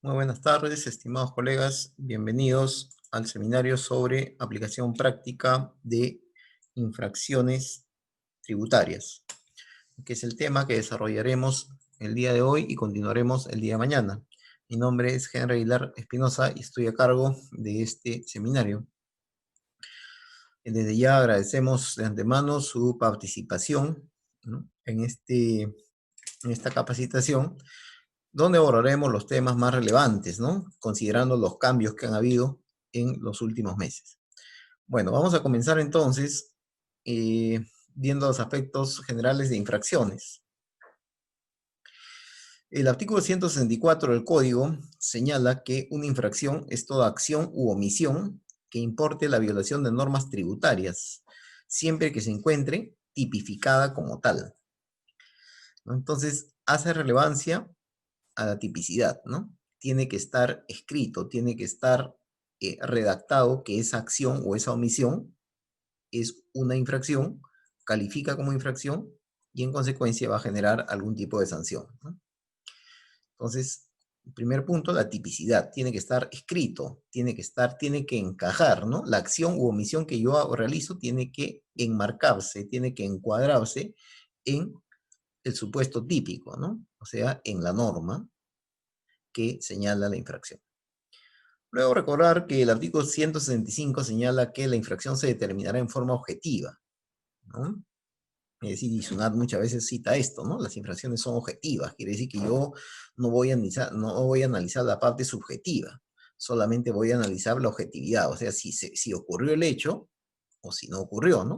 Muy buenas tardes, estimados colegas. Bienvenidos al seminario sobre aplicación práctica de infracciones tributarias, que es el tema que desarrollaremos el día de hoy y continuaremos el día de mañana. Mi nombre es Henry Aguilar Espinosa y estoy a cargo de este seminario. Desde ya agradecemos de antemano su participación, ¿no?, en esta capacitación, donde abordaremos los temas más relevantes, ¿no?, considerando los cambios que han habido en los últimos meses. Bueno, vamos a comenzar entonces viendo los aspectos generales de infracciones. El artículo 164 del Código señala que una infracción es toda acción u omisión que importe la violación de normas tributarias, siempre que se encuentre tipificada como tal, ¿no? Entonces, hace relevancia a la tipicidad, ¿no? Tiene que estar escrito, tiene que estar redactado que esa acción o esa omisión es una infracción, califica como infracción y en consecuencia va a generar algún tipo de sanción, ¿no? Entonces, primer punto, la tipicidad. Tiene que estar escrito, tiene que encajar, ¿no? La acción u omisión que yo realizo tiene que enmarcarse, tiene que encuadrarse en el supuesto típico, ¿no? O sea, en la norma que señala la infracción. Luego recordar que el artículo 165 señala que la infracción se determinará en forma objetiva, ¿no? Es decir, y SUNAT muchas veces cita esto, ¿no? Las infracciones son objetivas, quiere decir que yo no voy a analizar la parte subjetiva, solamente voy a analizar la objetividad, o sea, si ocurrió el hecho o si no ocurrió, ¿no?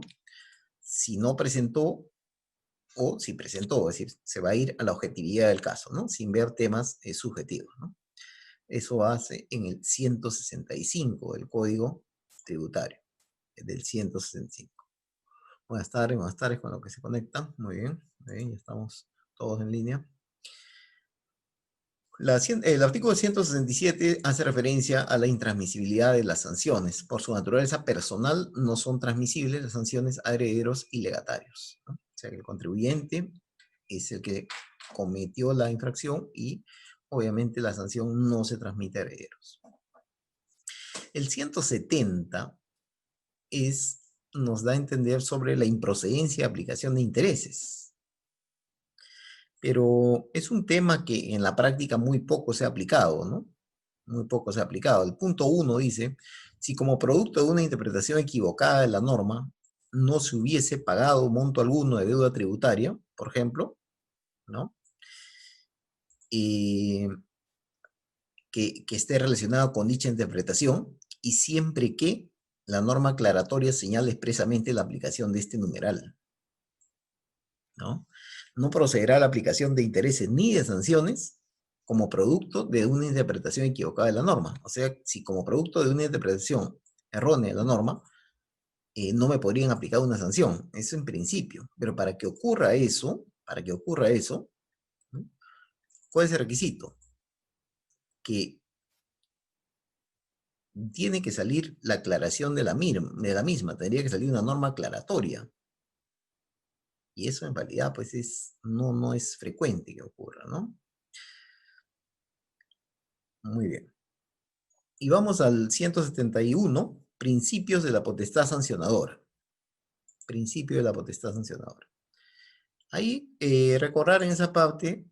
Si no presentó o si presentó, es decir, se va a ir a la objetividad del caso, ¿no? Sin ver temas subjetivos, ¿no? Eso hace en el 165 del Código Tributario, del 165. Buenas tardes con lo que se conecta. Muy bien, ya estamos todos en línea. El artículo 167 hace referencia a la intransmisibilidad de las sanciones. Por su naturaleza personal, no son transmisibles las sanciones a herederos y legatarios, ¿no? O sea, que el contribuyente es el que cometió la infracción y obviamente la sanción no se transmite a herederos. El 170 nos da a entender sobre la improcedencia de aplicación de intereses. Pero es un tema que en la práctica muy poco se ha aplicado, ¿no? Muy poco se ha aplicado. El punto 1 dice, si como producto de una interpretación equivocada de la norma no se hubiese pagado monto alguno de deuda tributaria, por ejemplo, ¿no? Eh, que esté relacionado con dicha interpretación y siempre que la norma aclaratoria señale expresamente la aplicación de este numeral, ¿no? No procederá a la aplicación de intereses ni de sanciones como producto de una interpretación equivocada de la norma. O sea, si como producto de una interpretación errónea de la norma, no me podrían aplicar una sanción. Eso en principio. Pero para que ocurra eso, ¿no?, ¿cuál es el requisito? Que tiene que salir la aclaración de la misma, tendría que salir una norma aclaratoria. Y eso en realidad, pues, no es frecuente que ocurra, ¿no? Muy bien. Y vamos al 171, principios de la potestad sancionadora. Principio de la potestad sancionadora. Ahí, recordar en esa parte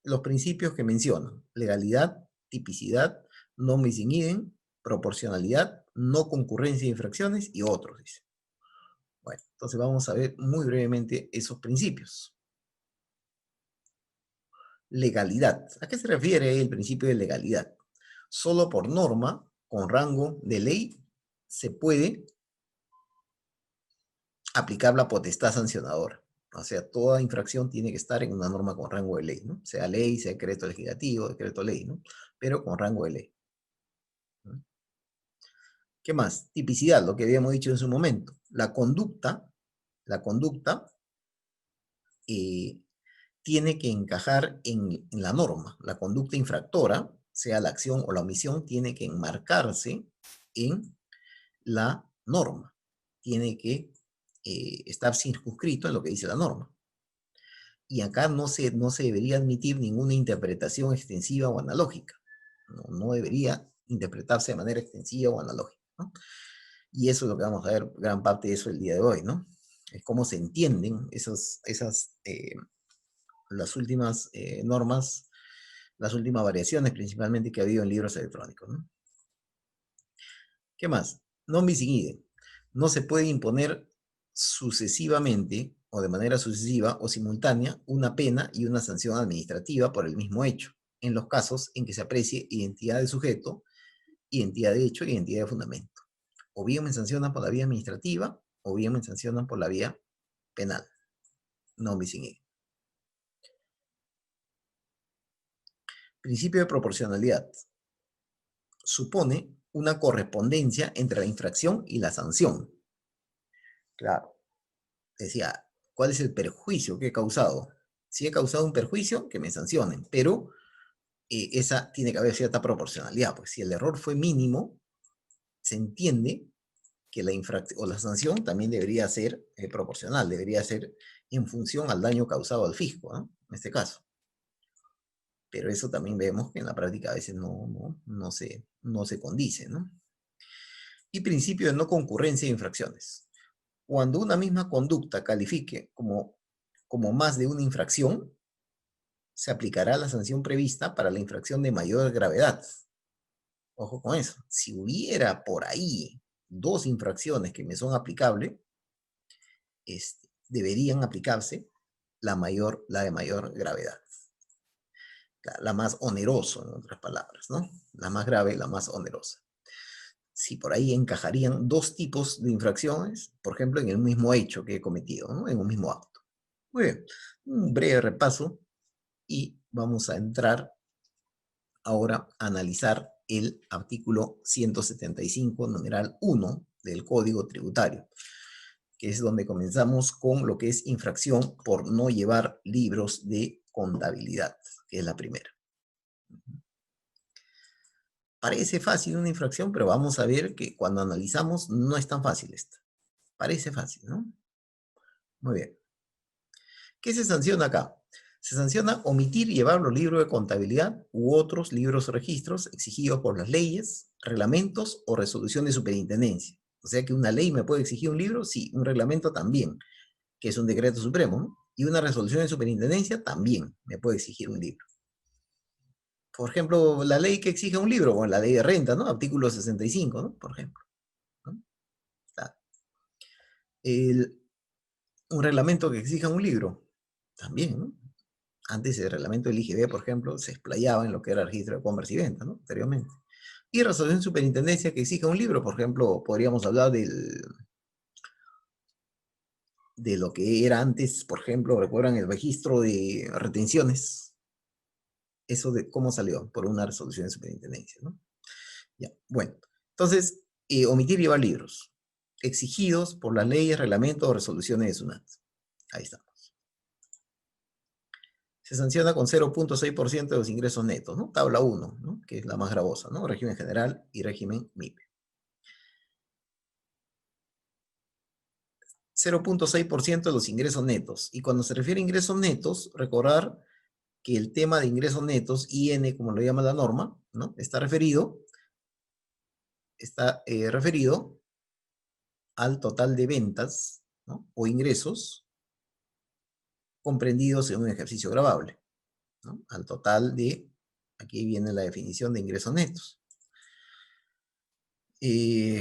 los principios que mencionan: legalidad, tipicidad, non bis in idem, proporcionalidad, no concurrencia de infracciones y otros, dice. Bueno, entonces vamos a ver muy brevemente esos principios. Legalidad. ¿A qué se refiere el principio de legalidad? Solo por norma, con rango de ley, se puede aplicar la potestad sancionadora. O sea, toda infracción tiene que estar en una norma con rango de ley, ¿no? Sea ley, sea decreto legislativo, decreto ley, ¿no? Pero con rango de ley, ¿no? ¿Qué más? Tipicidad, lo que habíamos dicho en su momento. La conducta eh, tiene que encajar en la norma. La conducta infractora, sea la acción o la omisión, tiene que enmarcarse en la norma. Tiene que estar circunscrito en lo que dice la norma. Y acá no se debería admitir ninguna interpretación extensiva o analógica. No debería interpretarse de manera extensiva o analógica, ¿no? Y eso es lo que vamos a ver, gran parte de eso el día de hoy, ¿no? Es cómo se entienden las últimas normas, las últimas variaciones principalmente que ha habido en libros electrónicos, ¿no? ¿Qué más? Non bis in idem. No se puede imponer sucesivamente o de manera sucesiva o simultánea una pena y una sanción administrativa por el mismo hecho, en los casos en que se aprecie identidad de sujeto, identidad de hecho y identidad de fundamento. O bien me sancionan por la vía administrativa o bien me sancionan por la vía penal. Non bis in idem. Principio de proporcionalidad. Supone una correspondencia entre la infracción y la sanción. Claro. Decía, ¿cuál es el perjuicio que he causado? Si he causado un perjuicio, que me sancionen, pero esa tiene que haber cierta proporcionalidad, pues si el error fue mínimo, se entiende que la infracción o la sanción también debería ser proporcional, debería ser en función al daño causado al fisco, ¿no? En este caso. Pero eso también vemos que en la práctica a veces no se condice, ¿no? Y principio de no concurrencia de infracciones. Cuando una misma conducta califique como más de una infracción, se aplicará la sanción prevista para la infracción de mayor gravedad. Ojo con eso. Si hubiera por ahí dos infracciones que me son aplicables, deberían aplicarse la de mayor gravedad. La más onerosa, en otras palabras, ¿no? La más grave, la más onerosa. Si por ahí encajarían dos tipos de infracciones, por ejemplo, en el mismo hecho que he cometido, ¿no? En un mismo acto. Muy bien, un breve repaso y vamos a entrar ahora a analizar el artículo 175, numeral 1 del Código Tributario, que es donde comenzamos con lo que es infracción por no llevar libros de contabilidad, que es la primera. Parece fácil una infracción, pero vamos a ver que cuando analizamos no es tan fácil esta. Parece fácil, ¿no? Muy bien. ¿Qué se sanciona acá? Se sanciona omitir llevar los libros de contabilidad u otros libros o registros exigidos por las leyes, reglamentos o resolución de superintendencia. O sea que una ley me puede exigir un libro, sí, un reglamento también, que es un decreto supremo, ¿no? Y una resolución de superintendencia también me puede exigir un libro. Por ejemplo, la ley que exige un libro, o la ley de renta, ¿no? Artículo 65, ¿no? Por ejemplo, ¿no? El, un reglamento que exija un libro, también, ¿no? Antes el reglamento del IGB, por ejemplo, se explayaba en lo que era el registro de compras y ventas, ¿no? Anteriormente. Y resolución de superintendencia que exija un libro, por ejemplo, podríamos hablar de lo que era antes, por ejemplo, recuerdan el registro de retenciones. Eso de cómo salió, por una resolución de superintendencia, ¿no? Ya, bueno. Entonces, omitir llevar libros exigidos por las leyes, reglamentos o resoluciones de SUNAT. Ahí estamos. Se sanciona con 0.6% de los ingresos netos, ¿no? Tabla 1, ¿no? Que es la más gravosa, ¿no? Régimen general y régimen MIPE. 0.6% de los ingresos netos. Y cuando se refiere a ingresos netos, recordar que el tema de ingresos netos, IN, como lo llama la norma, ¿no? Está referido al total de ventas, ¿no? O ingresos comprendidos en un ejercicio gravable, ¿no? Al total de, aquí viene la definición de ingresos netos.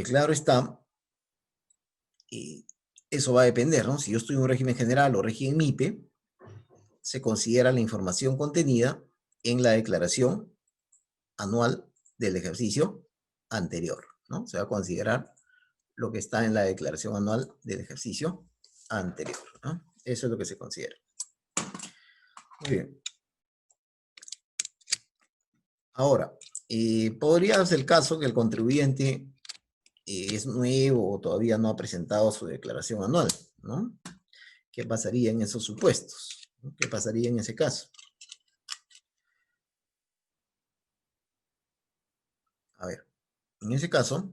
Claro está, eso va a depender, ¿no? Si yo estoy en un régimen general o régimen MIPE, se considera la información contenida en la declaración anual del ejercicio anterior, ¿no? Se va a considerar lo que está en la declaración anual del ejercicio anterior, ¿no? Eso es lo que se considera. Muy bien. Ahora, podría darse el caso que el contribuyente es nuevo o todavía no ha presentado su declaración anual, ¿no? ¿Qué pasaría en esos supuestos? ¿Qué pasaría en ese caso? A ver, en ese caso,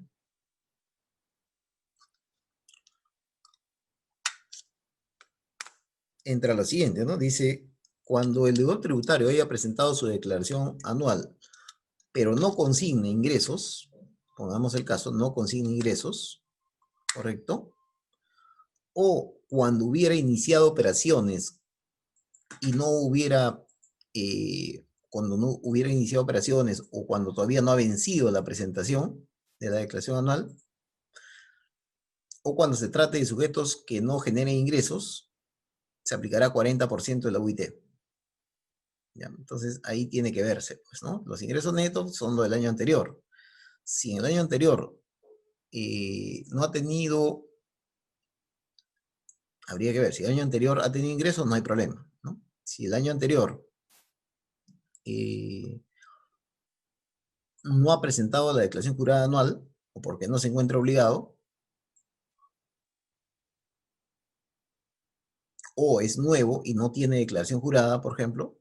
entra lo siguiente, ¿no? Dice, cuando el deudor tributario haya presentado su declaración anual pero no consigne ingresos, pongamos el caso, no consigne ingresos, ¿correcto? O cuando hubiera iniciado operaciones y no hubiera, cuando no hubiera iniciado operaciones o cuando todavía no ha vencido la presentación de la declaración anual, o cuando se trate de sujetos que no generen ingresos, se aplicará 40% de la UIT. ¿Ya? Entonces ahí tiene que verse, pues, ¿no? Los ingresos netos son lo del año anterior. Si en el año anterior no ha tenido, habría que ver, si el año anterior ha tenido ingresos, no hay problema, ¿no? Si el año anterior eh, no ha presentado la declaración jurada anual, o porque no se encuentra obligado, o es nuevo y no tiene declaración jurada, por ejemplo,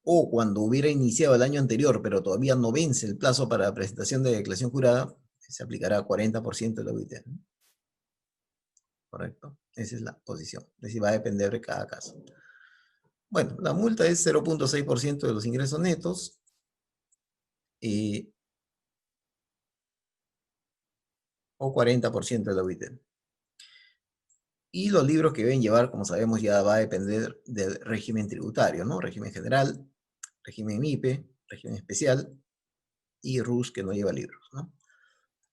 o cuando hubiera iniciado el año anterior, pero todavía no vence el plazo para la presentación de declaración jurada, se aplicará 40% de la UIT, ¿no? ¿Correcto? Esa es la posición. Es decir, va a depender de cada caso. Bueno, la multa es 0.6% de los ingresos netos. O 40% de la UIT. Y los libros que deben llevar, como sabemos, ya va a depender del régimen tributario, ¿no? Régimen general, régimen MIPE, régimen especial y RUS que no lleva libros, ¿no?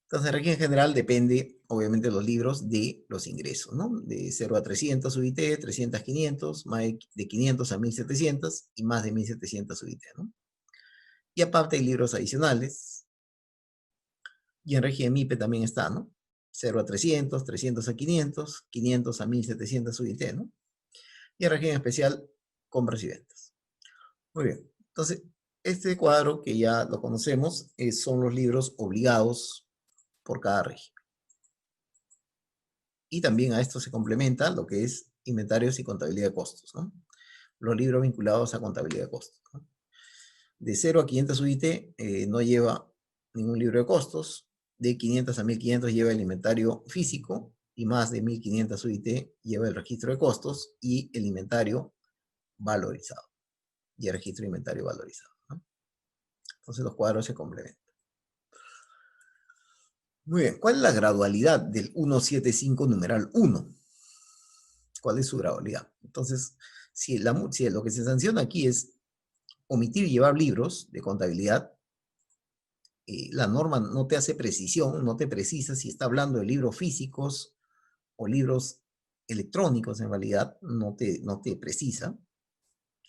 Entonces, el régimen general depende, obviamente, de los libros de los ingresos, ¿no? De 0 a 300 UIT, 300 a 500, más de 500 a 1700 y más de 1700 UIT, ¿no? Y aparte hay libros adicionales, y en régimen MIPE también está, ¿no? 0 a 300, 300 a 500, 500 a 1700 UIT, ¿no? Y en régimen especial, compras y ventas. Muy bien. Entonces, este cuadro que ya lo conocemos son los libros obligados por cada régimen. Y también a esto se complementa lo que es inventarios y contabilidad de costos, ¿no? Los libros vinculados a contabilidad de costos, ¿no? De 0 a 500 UIT no lleva ningún libro de costos. De 500 a 1500 lleva el inventario físico y más de 1500 UIT lleva el registro de costos y el inventario valorizado y el registro de inventario valorizado, ¿no? Entonces los cuadros se complementan. Muy bien, ¿cuál es la gradualidad del 175 numeral 1? ¿Cuál es su gradualidad? Entonces, si lo que se sanciona aquí es omitir y llevar libros de contabilidad, la norma no te hace precisión, no te precisa si está hablando de libros físicos o libros electrónicos, en realidad, no te precisa.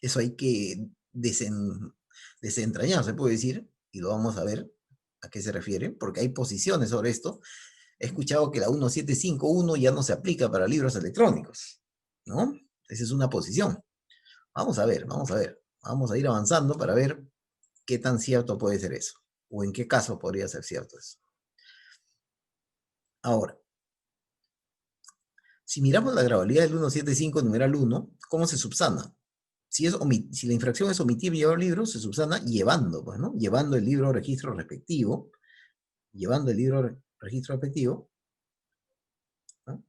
Eso hay que desentrañar, se puede decir, y lo vamos a ver a qué se refiere, porque hay posiciones sobre esto. He escuchado que la 1751 ya no se aplica para libros electrónicos, ¿no? Esa es una posición. Vamos a ver, vamos a ver. Vamos a ir avanzando para ver qué tan cierto puede ser eso, o en qué caso podría ser cierto eso. Ahora, si miramos la gradualidad del 175 numeral 1, ¿cómo se subsana? Si la infracción es omitir llevar libros, se subsana llevando, pues, ¿no? Llevando el libro registro respectivo, llevando el libro registro respectivo, ¿no?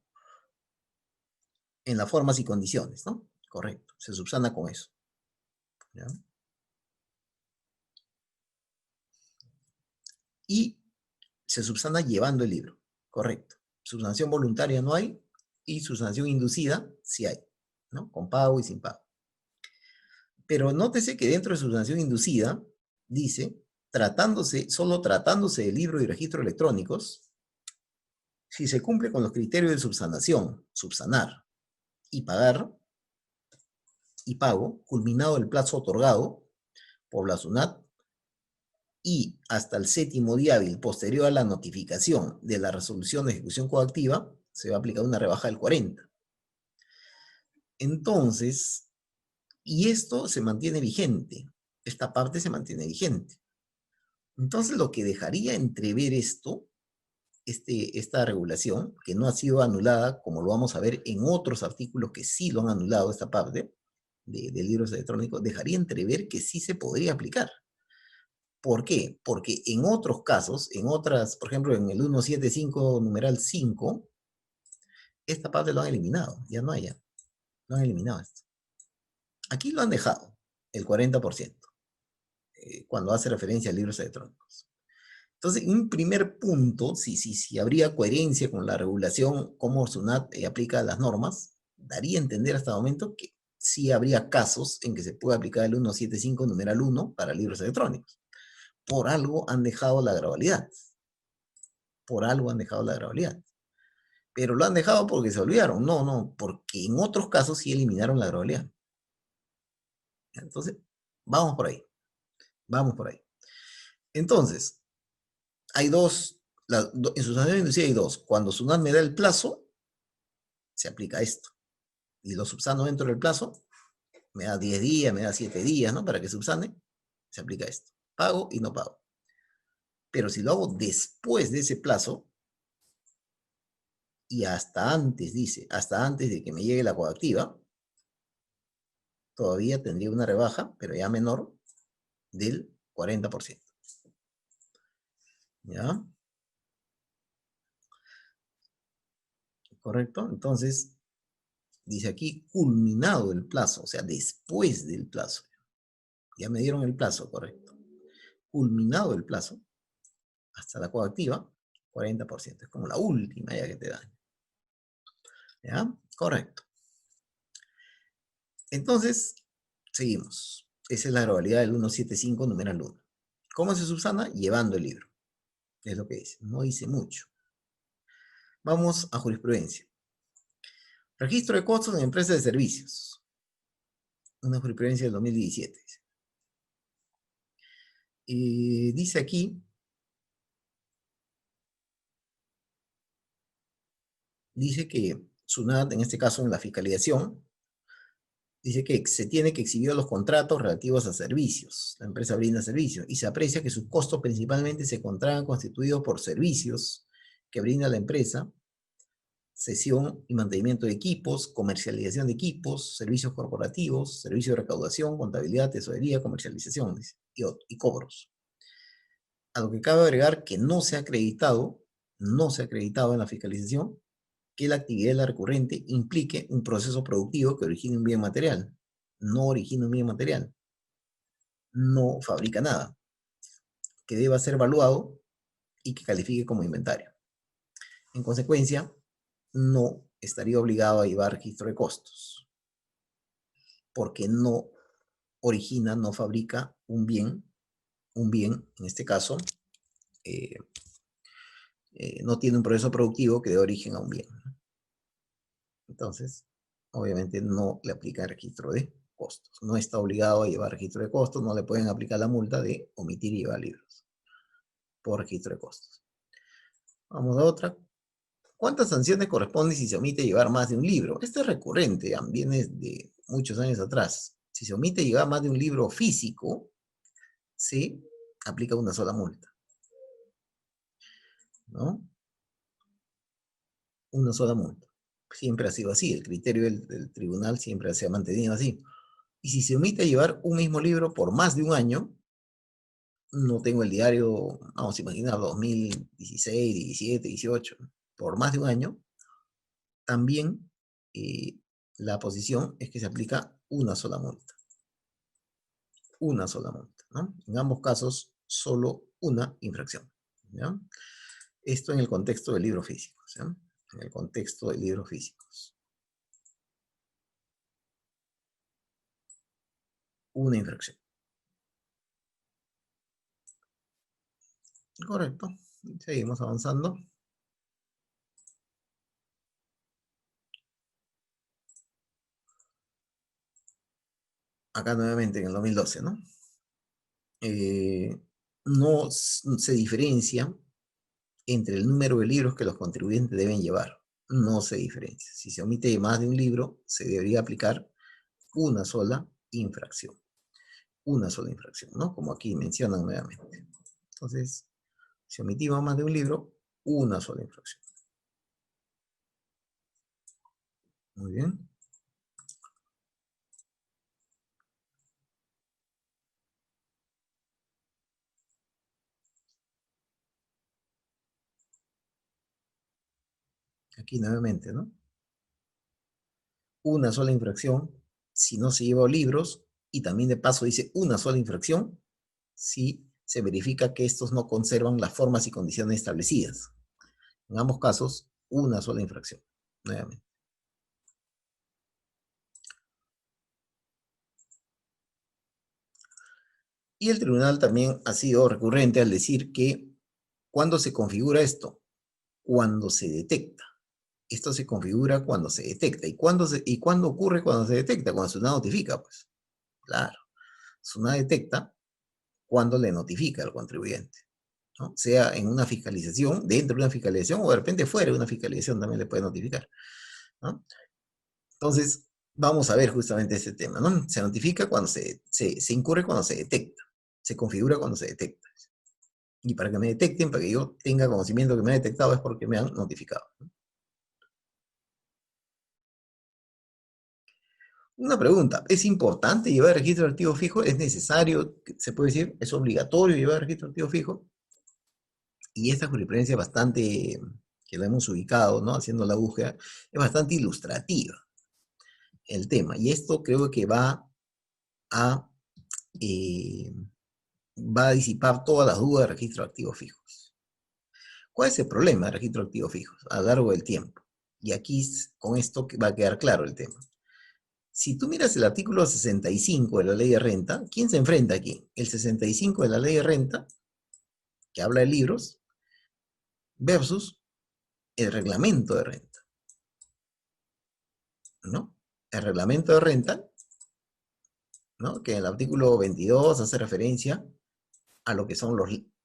En las formas y condiciones, ¿no? Correcto, se subsana con eso, ¿ya? Y se subsana llevando el libro, correcto. Subsanación voluntaria no hay y subsanación inducida sí hay, ¿no? Con pago y sin pago. Pero nótese que dentro de subsanación inducida dice, solo tratándose de libro y registro electrónicos, si se cumple con los criterios de subsanación, subsanar y pagar y pago, culminado el plazo otorgado por la SUNAT y hasta el séptimo día hábil posterior a la notificación de la resolución de ejecución coactiva, se va a aplicar una rebaja del 40%. Entonces, y esto se mantiene vigente, esta parte se mantiene vigente. Entonces, lo que dejaría entrever esta regulación, que no ha sido anulada, como lo vamos a ver en otros artículos que sí lo han anulado, esta parte de libros electrónicos, dejaría entrever que sí se podría aplicar. ¿Por qué? Porque en otros casos, por ejemplo, en el 175 numeral 5, esta parte lo han eliminado, ya no hay, ya. Lo han eliminado esto. Aquí lo han dejado, el 40%. cuando hace referencia a libros electrónicos. Entonces, un primer punto, si habría coherencia con la regulación, cómo SUNAT aplica las normas, daría a entender hasta el momento que sí habría casos en que se puede aplicar el 175 numeral 1 para libros electrónicos. Por algo han dejado la gradualidad. Por algo han dejado la gradualidad. Pero lo han dejado porque se olvidaron. No, no, porque en otros casos sí eliminaron la gradualidad. Entonces, vamos por ahí. Vamos por ahí. Entonces, hay dos, en sustanción inducida hay dos. Cuando SUNAT me da el plazo, se aplica esto. Y lo subsano dentro del plazo, me da 10 días, me da 7 días, ¿no? Para que subsane, se aplica esto. Pago y no pago. Pero si lo hago después de ese plazo, y hasta antes, dice, hasta antes de que me llegue la coactiva, todavía tendría una rebaja, pero ya menor, del 40%. ¿Ya? ¿Correcto? Entonces, dice aquí, culminado el plazo, o sea, después del plazo. Ya me dieron el plazo, correcto. Culminado el plazo, hasta la coactiva, 40%. Es como la última ya que te dan. ¿Ya? Correcto. Entonces, seguimos. Esa es la gradualidad del 175 numeral 1. ¿Cómo se subsana? Llevando el libro. Es lo que dice. No dice mucho. Vamos a jurisprudencia. Registro de costos en empresas de servicios. Una jurisprudencia del 2017. Dice aquí, dice que SUNAT, en este caso en la fiscalización, dice que se tiene que exhibir los contratos relativos a servicios. La empresa brinda servicios y se aprecia que sus costos principalmente se encontraban constituidos por servicios que brinda la empresa, cesión y mantenimiento de equipos, comercialización de equipos, servicios corporativos, servicio de recaudación, contabilidad, tesorería, comercialización y cobros. A lo que cabe agregar que no se ha acreditado en la fiscalización que la actividad de la recurrente implique un proceso productivo que origine un bien material. No origina un bien material. No fabrica nada. Que deba ser evaluado y que califique como inventario. En consecuencia, no estaría obligado a llevar registro de costos, porque no origina, no fabrica un bien, en este caso, eh, no tiene un proceso productivo que dé origen a un bien. Entonces, obviamente no le aplica el registro de costos. No está obligado a llevar registro de costos, no le pueden aplicar la multa de omitir y llevar libros por registro de costos. Vamos a otra. ¿Cuántas sanciones corresponden si se omite llevar más de un libro? Esto es recurrente, viene de muchos años atrás. Si se omite llevar más de un libro físico, se aplica una sola multa, ¿no? Una sola multa. Siempre ha sido así, el criterio del tribunal siempre se ha mantenido así. Y si se omite llevar un mismo libro por más de un año, no tengo el diario, vamos a imaginar, 2016, 17, 18, por más de un año, también la posición es que se aplica una sola multa. Una sola multa, ¿no? En ambos casos, solo una infracción, ¿ya? Esto en el contexto del libro físico, ¿sí? En el contexto de libros físicos. Una infracción. Correcto. Seguimos avanzando. Acá nuevamente en el 2012, ¿no? No se diferencia entre el número de libros que los contribuyentes deben llevar. No se diferencia. Si se omite más de un libro, se debería aplicar una sola infracción. Una sola infracción, ¿no? Como aquí mencionan nuevamente. Entonces, si omitimos más de un libro, una sola infracción. Muy bien. Aquí nuevamente, ¿no? Una sola infracción si no se lleva libros y también de paso dice una sola infracción si se verifica que estos no conservan las formas y condiciones establecidas. En ambos casos, una sola infracción. Nuevamente. Y el tribunal también ha sido recurrente al decir que cuando se configura esto, cuando se detecta. Esto se configura cuando se detecta. ¿Y cuándo ocurre cuando se detecta? Cuando SUNAT notifica, pues. Claro. SUNAT detecta cuando le notifica al contribuyente, ¿no? Sea en una fiscalización, dentro de una fiscalización, o de repente fuera de una fiscalización también le puede notificar, ¿no? Entonces, vamos a ver justamente ese tema, ¿no? Se notifica cuando se incurre cuando se detecta, se configura cuando se detecta. Y para que me detecten, para que yo tenga conocimiento que me ha detectado, es porque me han notificado, ¿no? Una pregunta, ¿es importante llevar registro de activo fijo? ¿Es necesario? ¿Se puede decir? ¿Es obligatorio llevar registro de activo fijo? Y esta jurisprudencia bastante, que la hemos ubicado, ¿no? Haciendo la búsqueda, es bastante ilustrativa el tema. Y esto creo que a, eh, va a disipar todas las dudas de registro de activos fijos. ¿Cuál es el problema de registro de activos fijos a lo largo del tiempo? Y aquí con esto va a quedar claro el tema. Si tú miras el artículo 65 de la ley de renta, ¿quién se enfrenta aquí? El 65 de la ley de renta, que habla de libros, versus el reglamento de renta, ¿no? El reglamento de renta, ¿no? Que en el artículo 22 hace referencia a lo que son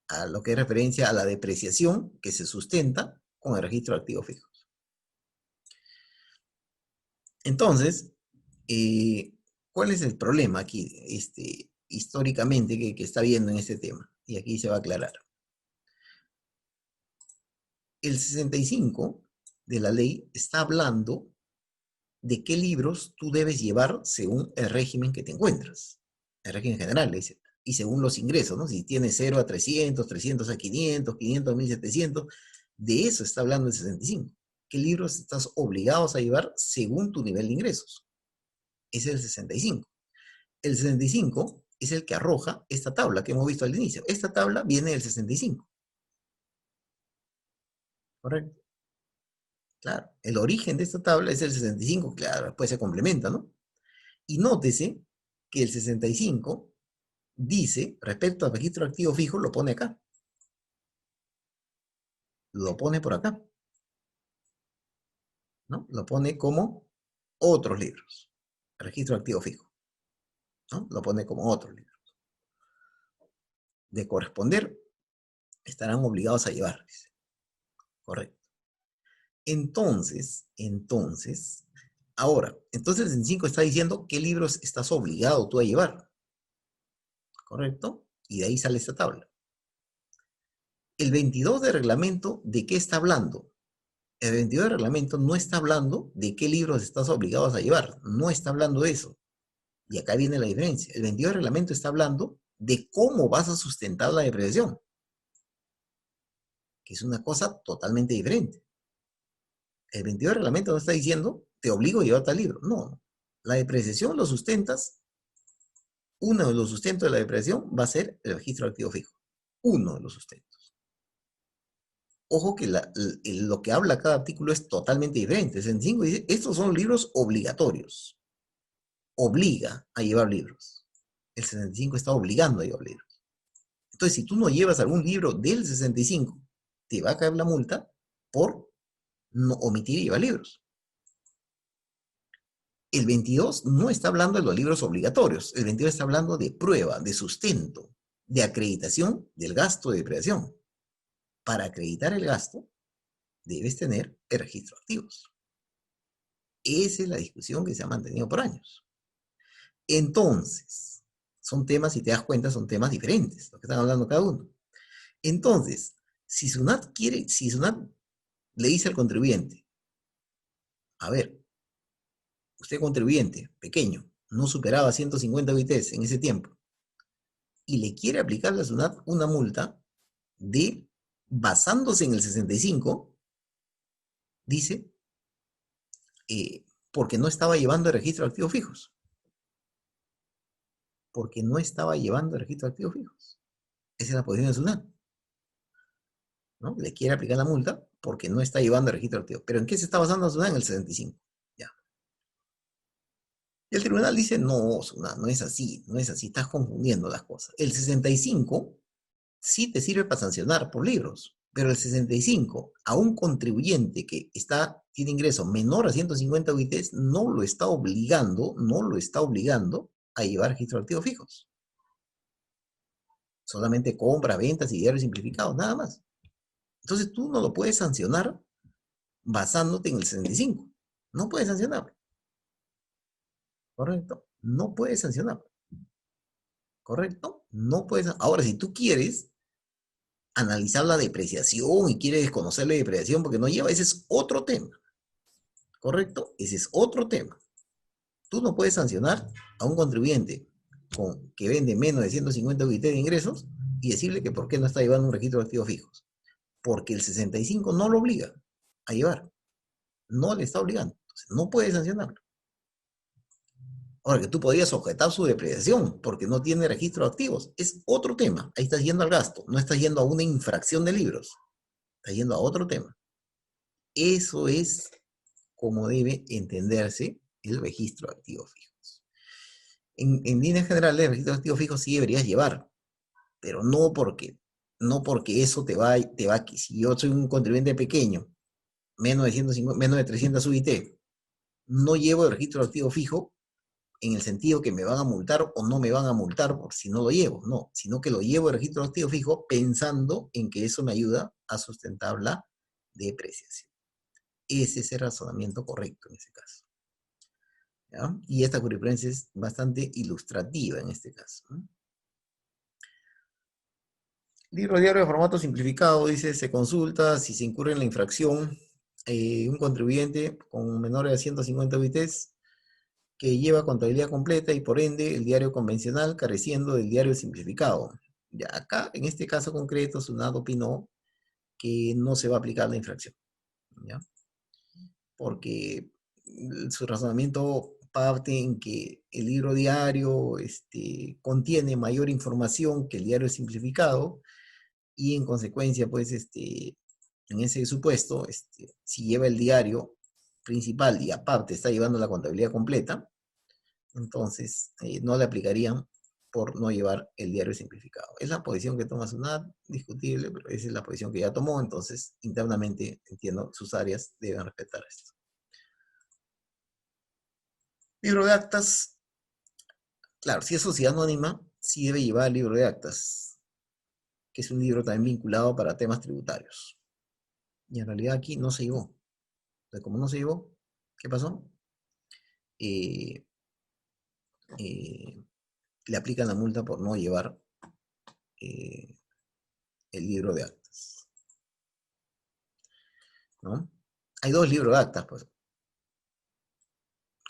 a lo que es referencia a la depreciación que se sustenta con el registro de activos fijos. Entonces, eh, ¿cuál es el problema aquí, históricamente, que está viendo en este tema? Y aquí se va a aclarar. El 65 de la ley está hablando de qué libros tú debes llevar según el régimen que te encuentras. El régimen general, le dice. Y según los ingresos, ¿no? Si tienes 0 a 300, 300 a 500, 500 a 1700, de eso está hablando el 65. ¿Qué libros estás obligados a llevar según tu nivel de ingresos? Ese es el 65. El 65 es el que arroja esta tabla que hemos visto al inicio. Esta tabla viene del 65. ¿Correcto? Claro. El origen de esta tabla es el 65. Claro, después se complementa, ¿no? Y nótese que el 65 dice, respecto al registro activo fijo, lo pone acá. Lo pone por acá, ¿no? Lo pone como otros libros. Registro activo fijo, ¿no? Lo pone como otros libros. De corresponder, estarán obligados a llevar. Correcto. Entonces el 65 está diciendo qué libros estás obligado tú a llevar. ¿Correcto? Y de ahí sale esta tabla. El 22 de reglamento, ¿de qué está hablando? El 22 de reglamento no está hablando de qué libros estás obligados a llevar. No está hablando de eso. Y acá viene la diferencia. El 22 de reglamento está hablando de cómo vas a sustentar la depreciación, que es una cosa totalmente diferente. El 22 de reglamento no está diciendo, te obligo a llevar tal libro. No. La depreciación lo sustentas. Uno de los sustentos de la depreciación va a ser el registro de activo fijo. Uno de los sustentos. Ojo que lo que habla cada artículo es totalmente diferente. El 65 dice, estos son libros obligatorios. Obliga a llevar libros. El 65 está obligando a llevar libros. Entonces, si tú no llevas algún libro del 65, te va a caer la multa por no omitir y llevar libros. El 22 no está hablando de los libros obligatorios. El 22 está hablando de prueba, de sustento, de acreditación del gasto de depreciación. Para acreditar el gasto, debes tener el registro de activos. Esa es la discusión que se ha mantenido por años. Entonces, son temas, si te das cuenta, son temas diferentes, los que están hablando cada uno. Entonces, si SUNAT le dice al contribuyente, a ver, usted contribuyente, pequeño, no superaba 150 UITs en ese tiempo, y le quiere aplicar a la SUNAT una multa de, basándose en el 65, dice, porque no estaba llevando el registro de activos fijos. Porque no estaba llevando el registro de activos fijos. Esa es la posición de SUNAT, ¿no? Le quiere aplicar la multa porque no está llevando el registro activo. ¿Pero en qué se está basando SUNAT? En el 65. Ya. Y el tribunal dice, no, SUNAT, no es así, no es así, estás confundiendo las cosas. El 65 sí te sirve para sancionar por libros, pero el 65 a un contribuyente que tiene ingreso menor a 150 UITs no lo está obligando a llevar registros de activos fijos. Solamente compra, ventas y diarios simplificados, nada más. Entonces tú no lo puedes sancionar basándote en el 65. No puedes sancionarlo. ¿Correcto? No puedes sancionarlo. ¿Correcto? No puedes. Ahora, si tú quieres analizar la depreciación y quieres conocer la depreciación porque no lleva, ese es otro tema. ¿Correcto? Ese es otro tema. Tú no puedes sancionar a un contribuyente que vende menos de 150 UIT de ingresos y decirle que por qué no está llevando un registro de activos fijos. Porque el 65 no lo obliga a llevar. No le está obligando. Entonces, no puedes sancionarlo. Ahora, que tú podrías objetar su depreciación porque no tiene registro de activos, es otro tema. Ahí estás yendo al gasto, no estás yendo a una infracción de libros, estás yendo a otro tema. Eso es como debe entenderse el registro de activos fijos. En líneas generales, el registro de activos fijos sí deberías llevar, pero no porque eso si yo soy un contribuyente pequeño, menos de 150, menos de 300 UIT, no llevo el registro de activo fijo en el sentido que me van a multar o no me van a multar por si no lo llevo, no, sino que lo llevo el registro de activo fijo pensando en que eso me ayuda a sustentar la depreciación. Ese es el razonamiento correcto en ese caso. ¿Ya? Y esta jurisprudencia es bastante ilustrativa en este caso, ¿no? Libro diario de formato simplificado, dice, se consulta si se incurre en la infracción un contribuyente con menores de 150 UITs que lleva contabilidad completa y por ende el diario convencional careciendo del diario simplificado. Ya acá, en este caso concreto, SUNAT opinó que no se va a aplicar la infracción, ¿ya? Porque su razonamiento parte en que el libro diario contiene mayor información que el diario simplificado y en consecuencia, pues, en ese supuesto, si lleva el diario principal y aparte está llevando la contabilidad completa, entonces no le aplicarían por no llevar el diario simplificado. Es la posición que toma SUNAT, discutible, pero esa es la posición que ya tomó, entonces internamente, entiendo, sus áreas deben respetar esto. Libro de actas, claro, si es sociedad anónima, sí debe llevar el libro de actas, que es un libro también vinculado para temas tributarios. Y en realidad aquí no se llevó. Entonces, como no se llevó, ¿qué pasó? Eh, eh, le aplican la multa por no llevar eh, el libro de actas, ¿no? Hay dos libros de actas, pues,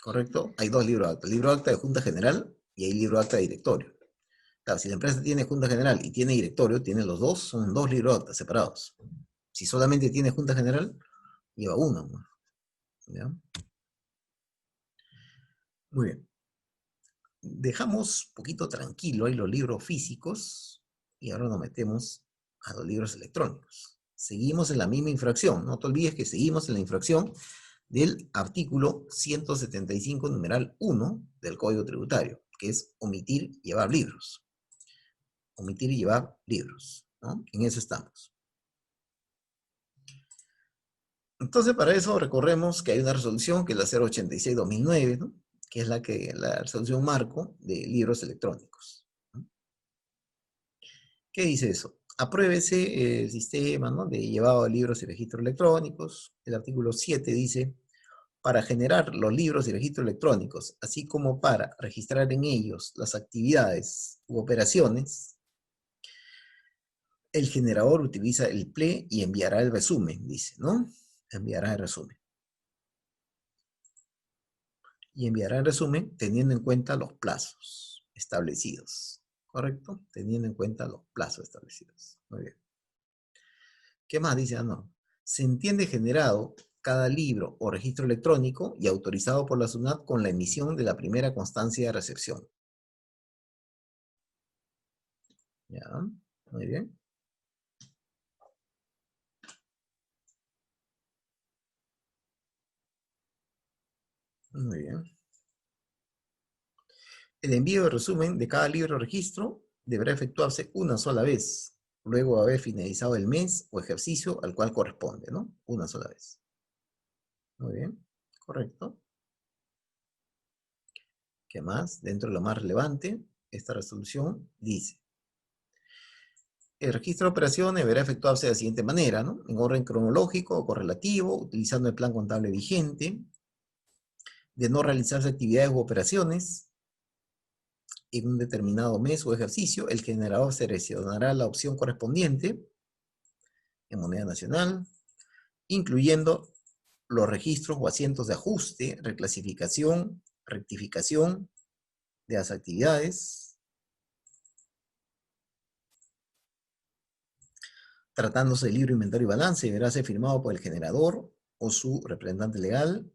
¿correcto? Hay dos libros de actas. El libro de acta de Junta General y hay libro de acta de directorio. Claro, si la empresa tiene Junta General y tiene directorio, tiene los dos, son dos libros de actas separados. Si solamente tiene Junta General, lleva uno, ¿no? ¿Ya? Muy bien. Dejamos un poquito tranquilo ahí los libros físicos y ahora nos metemos a los libros electrónicos. Seguimos en la misma infracción. No te olvides que seguimos en la infracción del artículo 175, numeral 1 del Código Tributario, que es omitir llevar libros. Omitir y llevar libros, ¿no? En eso estamos. Entonces, para eso recorremos que hay una resolución, que es la 086-2009, ¿no? Que es la resolución marco de libros electrónicos, ¿no? ¿Qué dice eso? Apruébese el sistema, ¿no?, de llevado de libros y registros electrónicos. El artículo 7 dice, para generar los libros y registros electrónicos, así como para registrar en ellos las actividades u operaciones, el generador utiliza el PLE y enviará el resumen, dice, ¿no? Enviará el resumen. Y enviará el resumen teniendo en cuenta los plazos establecidos, ¿correcto? Teniendo en cuenta los plazos establecidos. Muy bien. ¿Qué más dice? Ah, no. Se entiende generado cada libro o registro electrónico y autorizado por la SUNAT con la emisión de la primera constancia de recepción. ¿Ya? Muy bien. Muy bien. El envío de resumen de cada libro o registro deberá efectuarse una sola vez, luego de haber finalizado el mes o ejercicio al cual corresponde, ¿no? Una sola vez. Muy bien, correcto. ¿Qué más? Dentro de lo más relevante, esta resolución dice: el registro de operaciones deberá efectuarse de la siguiente manera, ¿no? En orden cronológico o correlativo, utilizando el plan contable vigente, de no realizarse actividades u operaciones en un determinado mes o ejercicio, el generador seleccionará la opción correspondiente en moneda nacional, incluyendo los registros o asientos de ajuste, reclasificación, rectificación de las actividades, tratándose de libro, inventario y balance, deberá ser firmado por el generador o su representante legal.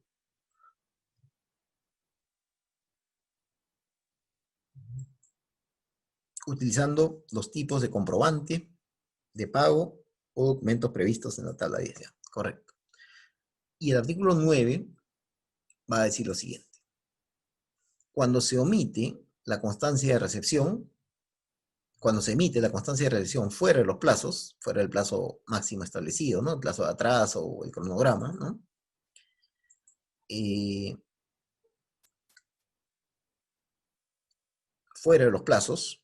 Utilizando los tipos de comprobante de pago o documentos previstos en la tabla 10. Correcto. Y el artículo 9 va a decir lo siguiente. Cuando se omite la constancia de recepción, cuando se emite la constancia de recepción fuera de los plazos, fuera del plazo máximo establecido, ¿no? El plazo de atraso o el cronograma, ¿no? Fuera de los plazos,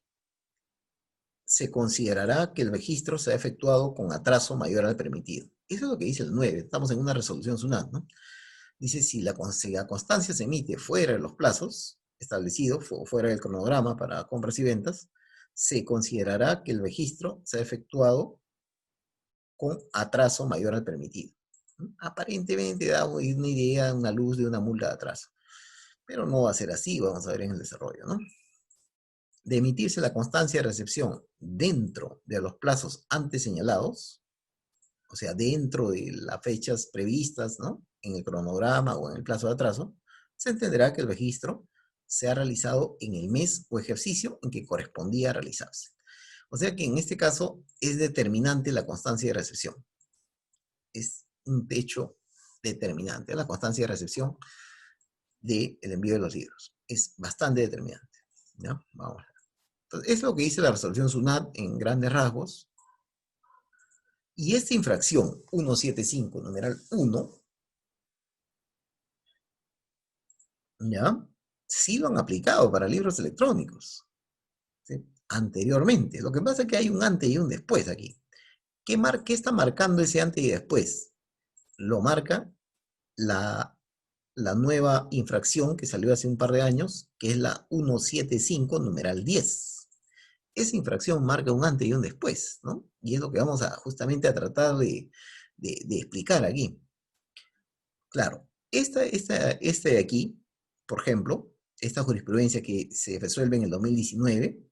se considerará que el registro se ha efectuado con atraso mayor al permitido. Eso es lo que dice el 9. Estamos en una resolución SUNAT, ¿no? Dice, si la constancia se emite fuera de los plazos establecidos, fuera del cronograma para compras y ventas, se considerará que el registro se ha efectuado con atraso mayor al permitido. Aparentemente da una idea, una luz de una multa de atraso. Pero no va a ser así, vamos a ver en el desarrollo, ¿no? De emitirse la constancia de recepción dentro de los plazos antes señalados, o sea, dentro de las fechas previstas, ¿no? En el cronograma o en el plazo de atraso, se entenderá que el registro se ha realizado en el mes o ejercicio en que correspondía realizarse. O sea que en este caso es determinante la constancia de recepción. Es un hecho determinante, la constancia de recepción del envío de los libros. Es bastante determinante. ¿Ya? Vamos. Entonces, es lo que dice la resolución SUNAT en grandes rasgos. Y esta infracción 175, numeral 1, ¿ya? Sí lo han aplicado para libros electrónicos, ¿sí? Anteriormente. Lo que pasa es que hay un antes y un después aquí. ¿Qué está marcando ese antes y después? Lo marca la, la nueva infracción que salió hace un par de años, que es la 175, numeral 10. Esa infracción marca un antes y un después, ¿no? Y es lo que vamos justamente a tratar de explicar aquí. Claro, esta de aquí, por ejemplo, esta jurisprudencia que se resuelve en el 2019,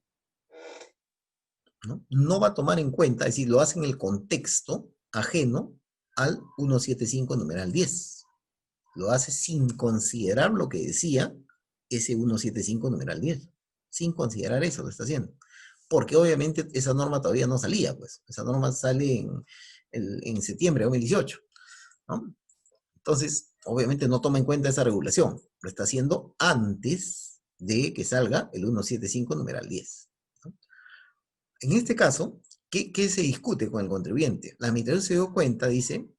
¿no? Va a tomar en cuenta, es decir, lo hace en el contexto ajeno al 175 numeral 10. Lo hace sin considerar lo que decía ese 175 numeral 10. Sin considerar eso lo está haciendo. Porque obviamente esa norma todavía no salía, pues. Esa norma sale en septiembre de 2018, ¿no? Entonces, obviamente no toma en cuenta esa regulación. Lo está haciendo antes de que salga el 175 numeral 10. ¿No? En este caso, ¿qué se discute con el contribuyente? La administración se dio cuenta, dice,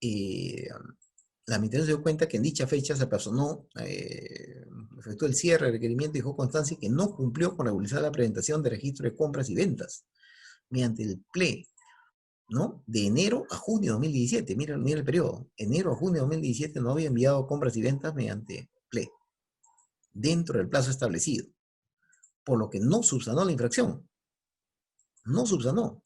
eh, la administración se dio cuenta que en dicha fecha se personó, efectuó el cierre, el requerimiento y dejó constancia que no cumplió con regularizar la presentación de registro de compras y ventas mediante el PLE, ¿no? De enero a junio de 2017, mira el periodo, enero a junio de 2017 no había enviado compras y ventas mediante PLE, dentro del plazo establecido, por lo que no subsanó la infracción, no subsanó,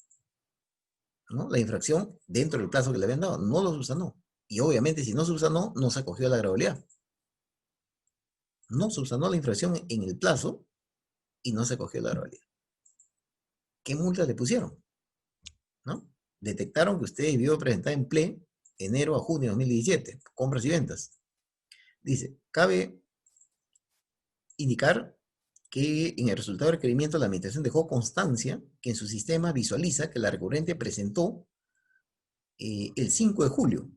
¿no? La infracción dentro del plazo que le habían dado, no lo subsanó. Y obviamente si no subsanó, no se acogió a la gravedad. No subsanó la infracción en el plazo y no se acogió a la gravedad. ¿Qué multas le pusieron? ¿No? Detectaron que usted debió presentar en PLE enero a junio de 2017, compras y ventas. Dice, cabe indicar que en el resultado del requerimiento la administración dejó constancia que en su sistema visualiza que la recurrente presentó el 5 de julio.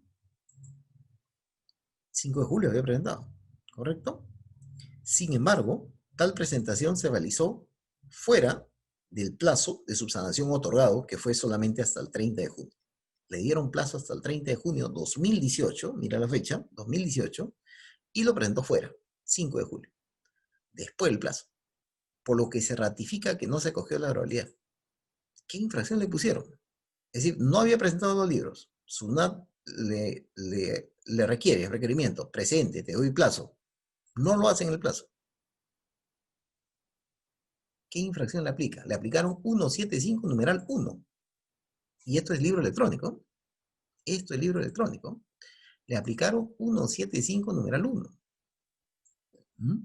5 de julio había presentado, ¿correcto? Sin embargo, tal presentación se realizó fuera del plazo de subsanación otorgado, que fue solamente hasta el 30 de junio. Le dieron plazo hasta el 30 de junio 2018, mira la fecha, 2018, y lo presentó fuera, 5 de julio, después del plazo, por lo que se ratifica que no se acogió la gradualidad. ¿Qué infracción le pusieron? Es decir, no había presentado los libros. SUNAT le requiere, requerimiento, presente, te doy plazo. No lo hacen en el plazo. ¿Qué infracción le aplica? Le aplicaron 175 numeral 1. Y esto es libro electrónico. Esto es libro electrónico. Le aplicaron 175 numeral 1.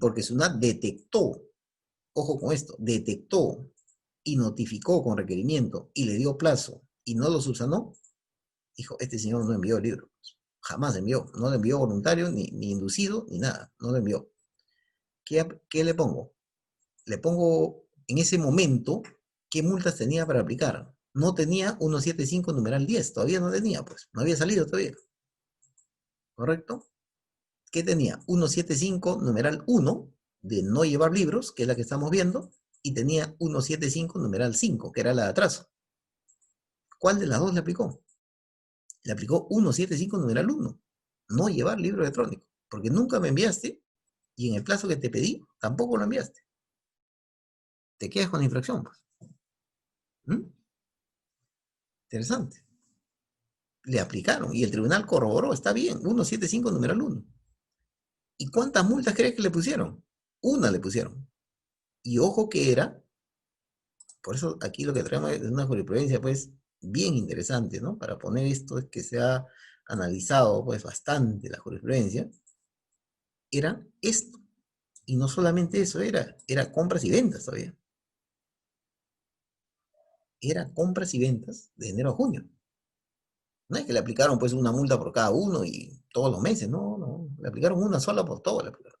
Porque SUNAT detectó, ojo con esto, detectó y notificó con requerimiento y le dio plazo y no lo subsanó, dijo, este señor no envió el libro. Jamás envió. No lo envió voluntario, ni inducido, ni nada. No lo envió. ¿Qué le pongo? Le pongo en ese momento qué multas tenía para aplicar. No tenía 175 numeral 10, todavía no tenía, pues, no había salido todavía. ¿Correcto? ¿Qué tenía? 175 numeral 1 de no llevar libros, que es la que estamos viendo, y tenía 175 numeral 5, que era la de atraso. ¿Cuál de las dos le aplicó? Le aplicó 175 numeral 1, no llevar libro electrónico, porque nunca me enviaste y en el plazo que te pedí tampoco lo enviaste. Te quedas con la infracción, pues. Interesante. Le aplicaron y el tribunal corroboró, está bien, 175 numeral 1. ¿Y cuántas multas crees que le pusieron? Una le pusieron. Y ojo que era, por eso aquí lo que traemos es una jurisprudencia pues bien interesante, ¿no? Para poner esto es que se ha analizado pues bastante la jurisprudencia, era esto. Y no solamente eso, era compras y ventas todavía. Era compras y ventas de enero a junio. No es que le aplicaron pues una multa por cada uno y todos los meses, no, le aplicaron una sola por todo, le aplicaron.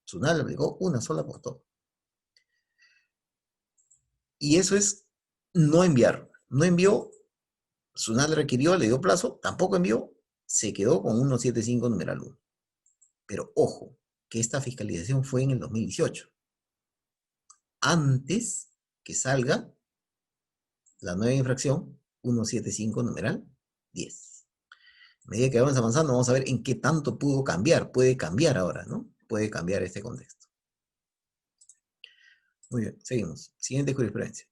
SUNAT le aplicó una sola por todo. Y eso es no enviar. No envió, SUNAT le requirió, le dio plazo, tampoco envió, se quedó con 175 numeral 1. Pero ojo, que esta fiscalización fue en el 2018. Antes que salga la nueva infracción 175 numeral 10. A medida que vamos avanzando, vamos a ver en qué tanto pudo cambiar. Puede cambiar ahora, ¿no? Puede cambiar este contexto. Muy bien, seguimos. Siguiente jurisprudencia.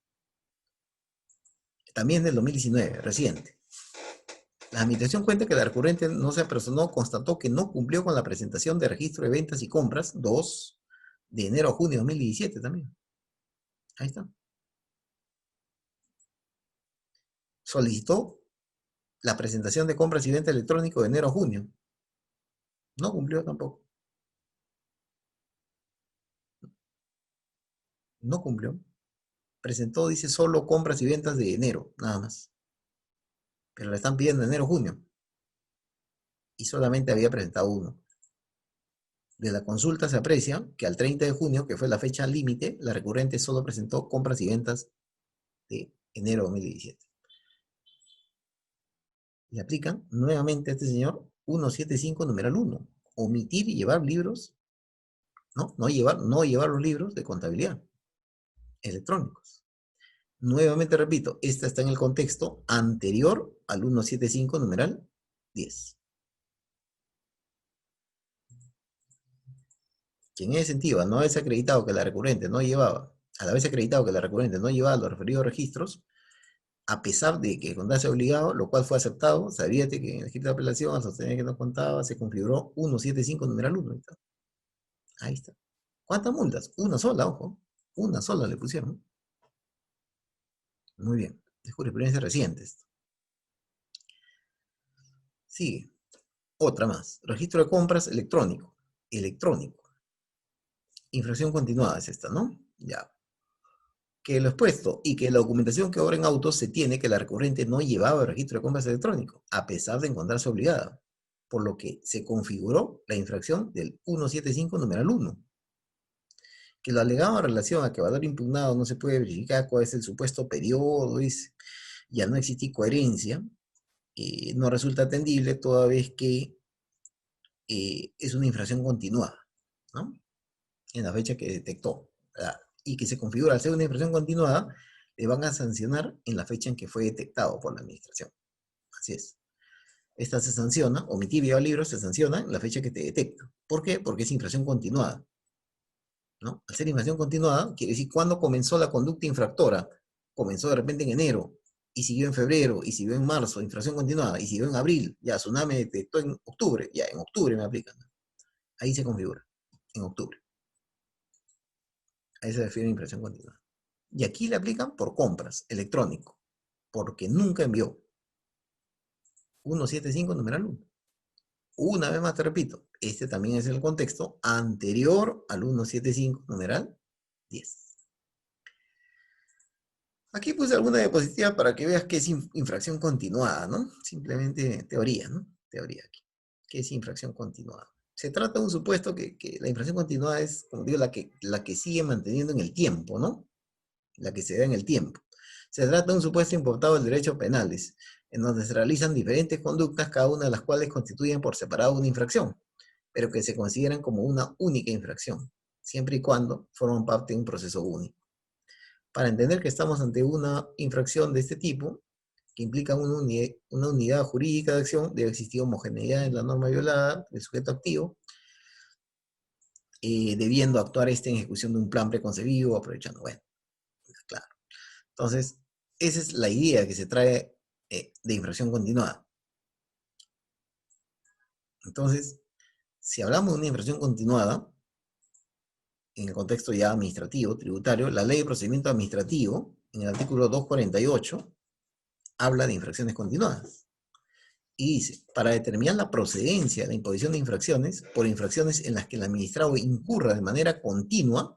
También del 2019, reciente. La administración cuenta que la recurrente no se apersonó, constató que no cumplió con la presentación de registro de ventas y compras 2 de enero a junio de 2017 también. Ahí está. Solicitó la presentación de compras y ventas electrónico de enero a junio. No cumplió tampoco. No cumplió. Presentó, dice, solo compras y ventas de enero, nada más. Pero le están pidiendo enero a junio. Y solamente había presentado uno. De la consulta se aprecia que al 30 de junio, que fue la fecha límite, la recurrente solo presentó compras y ventas de enero de 2017. Le aplican nuevamente a este señor 175 numeral 1. Omitir y llevar libros, no llevar los libros de contabilidad electrónicos. Nuevamente repito, esta está en el contexto anterior al 175 numeral 10. Que en ese sentido, al no haberse acreditado que la recurrente no llevaba, al haberse acreditado que la recurrente no llevaba los referidos registros, a pesar de que contase obligado, lo cual fue aceptado, sabía que en el escrito de apelación, al sostener que no contaba, se configuró 175 numeral 1. Ahí está. Ahí está. ¿Cuántas multas? Una sola, ojo. Una sola le pusieron. Muy bien. Es jurisprudencia reciente esto. Sigue. Otra más. Registro de compras electrónico. Electrónico. Infracción continuada es esta, ¿no? Ya. Que lo expuesto y que la documentación que obra en autos se tiene que la recurrente no llevaba el registro de compras electrónico, a pesar de encontrarse obligada, por lo que se configuró la infracción del 175 numeral 1. Que lo alegado en relación a que valor impugnado no se puede verificar cuál es el supuesto periodo, dice, ya no existe coherencia, no resulta atendible toda vez que es una infracción continuada, ¿no? En la fecha que detectó, ¿verdad? Y que se configura al ser una infracción continuada, le van a sancionar en la fecha en que fue detectado por la administración. Así es. Esta se sanciona, omitir y llevar libros se sanciona en la fecha que te detecta. ¿Por qué? Porque es infracción continuada, ¿no? Al ser infracción continuada, quiere decir cuándo comenzó la conducta infractora. Comenzó de repente en enero, y siguió en febrero, y siguió en marzo, infracción continuada, y siguió en abril, ya Tsunami detectó en octubre, ya en octubre me aplican. Ahí se configura, en octubre. Ahí se refiere a infracción continuada. Y aquí le aplican por compras, electrónico, porque nunca envió. 175 numeral 1. Una vez más te repito, este también es el contexto anterior al 175 numeral 10. Aquí puse alguna diapositiva para que veas que es infracción continuada, ¿no? Simplemente teoría, ¿no? Teoría aquí. ¿Qué es infracción continuada? Se trata de un supuesto que la infracción continuada es, como digo, la que sigue manteniendo en el tiempo, ¿no? La que se da en el tiempo. Se trata de un supuesto importado del derecho penales, en donde se realizan diferentes conductas, cada una de las cuales constituyen por separado una infracción, pero que se consideran como una única infracción, siempre y cuando forman parte de un proceso único. Para entender que estamos ante una infracción de este tipo, que implica una unidad jurídica de acción, debe existir homogeneidad en la norma violada del sujeto activo, debiendo actuar este en ejecución de un plan preconcebido, aprovechando, bueno, claro. Entonces, esa es la idea que se trae de infracción continuada. Entonces, si hablamos de una infracción continuada, en el contexto ya administrativo, tributario, la ley de procedimiento administrativo, en el artículo 248, habla de infracciones continuadas. Y dice, para determinar la procedencia de la imposición de infracciones, por infracciones en las que el administrado incurra de manera continua,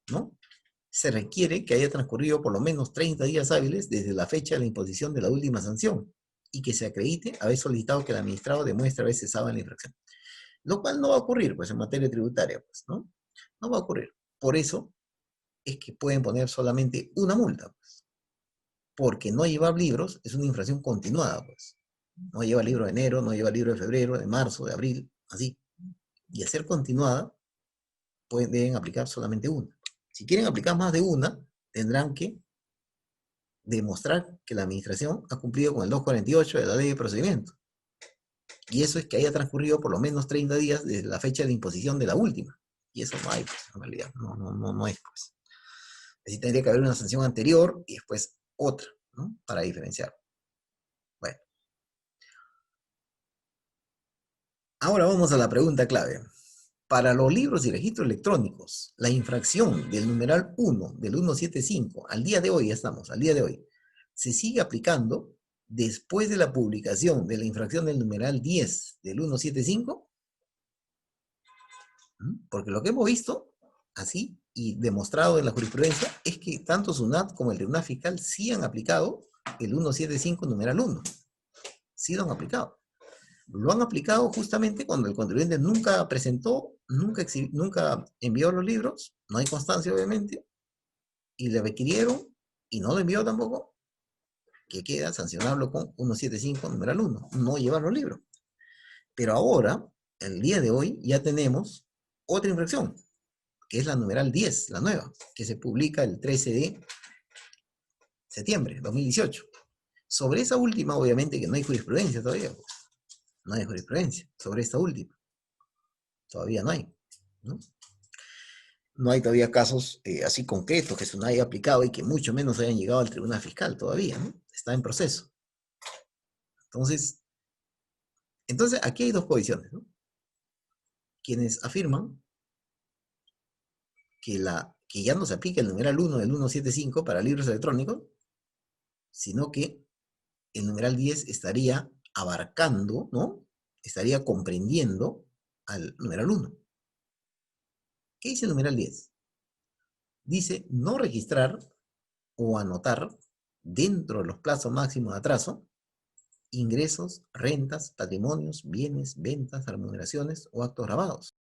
¿no? Se requiere que haya transcurrido por lo menos 30 días hábiles desde la fecha de la imposición de la última sanción y que se acredite haber solicitado que el administrado demuestre haber cesado en la infracción. Lo cual no va a ocurrir, pues, en materia tributaria, pues, ¿no? No va a ocurrir. Por eso es que pueden poner solamente una multa, pues, porque no llevar libros es una infracción continuada, pues. No lleva libro de enero, no lleva libro de febrero, de marzo, de abril, así. Y al ser continuada, deben aplicar solamente una. Si quieren aplicar más de una, tendrán que demostrar que la administración ha cumplido con el 248 de la ley de procedimiento. Y eso es que haya transcurrido por lo menos 30 días desde la fecha de imposición de la última. Y eso no hay, pues, en realidad. No es, pues. Así tendría que haber una sanción anterior y después otra, ¿no? Para diferenciar. Bueno. Ahora vamos a la pregunta clave. Para los libros y registros electrónicos, la infracción del numeral 1 del 175, al día de hoy ya estamos, al día de hoy, se sigue aplicando después de la publicación de la infracción del numeral 10 del 175, porque lo que hemos visto, así, y demostrado en la jurisprudencia, es que tanto SUNAT como el Tribunal Fiscal sí han aplicado el 175 numeral 1, sí lo han aplicado. Lo han aplicado justamente cuando el contribuyente nunca presentó, nunca envió los libros, no hay constancia obviamente, y le requirieron, y no lo envió tampoco, que queda sancionable con 175 numeral 1, no llevar los libros. Pero ahora, el día de hoy, ya tenemos otra infracción, que es la numeral 10, la nueva, que se publica el 13 de septiembre de 2018. Sobre esa última, obviamente que no hay jurisprudencia todavía, pues. No hay jurisprudencia sobre esta última. Todavía no hay, ¿no? No hay todavía casos así concretos que se no haya aplicado y que mucho menos hayan llegado al Tribunal Fiscal todavía, ¿no? Está en proceso. Entonces, aquí hay dos posiciones, ¿no? Quienes afirman que ya no se aplica el numeral 1 del 175 para libros electrónicos, sino que el numeral 10 estaría abarcando, ¿no? Estaría comprendiendo al numeral 1. ¿Qué dice el numeral 10? Dice no registrar o anotar dentro de los plazos máximos de atraso ingresos, rentas, patrimonios, bienes, ventas, remuneraciones o actos grabados.